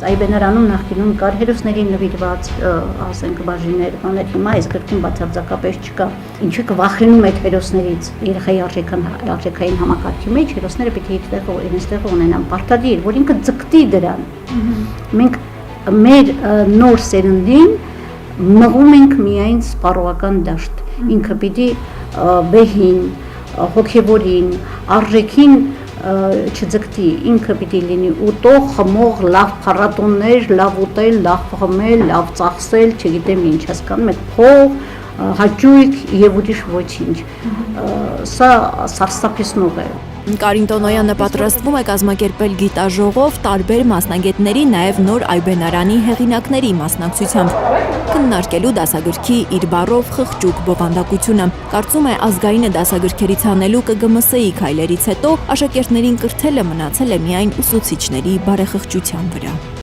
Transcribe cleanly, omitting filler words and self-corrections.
Այբենարանում նախկինում կար հերոսներին նվիրված, ասենք բաժիներ, բաներ, հիմա այս գրքում բացարձակապես չկա։ Ինչը կվախենում այդ հերոսներից երեխայի արժեքային համակարգի մեջ հերոսները պիտի իրենց տեղը ունենան, պարտադիր, որ ինքը ձգտի դրան։ Մենք մեր նոր սերնդին մղում ենք միայն սպառողական դաշտ, ինքը պիտի բեհին, հոգևորին, արժեքին չձգտի, ինքը պիտի լինի ուտող, խմող, լավ փառատոններ, լավ ուտել, լավ խմել, լավ ծախսել, չգիտեմ ինչ, հասկանում եք, փող, հաճույք եւ ուրիշ ոչինչ։ Սա սարսափեցնող է։ Կարին Տոնոյանը պատրաստվում է կազմակերպել գիտաժողով տարբեր մասնագետների, նաև նոր Այբենարանի հեղինակների մասնակցությամբ, քննարկելու դասագրքի իր բառով խղճուկ բովանդակությունը։ Կարծում է ազգայինը դասագրքերից հանելու ԿԳՄՍ-ի քայլերից հետո աշակերտներին կրթելը մնացել է միայն ուսուցիչների բարեխղճության վրա։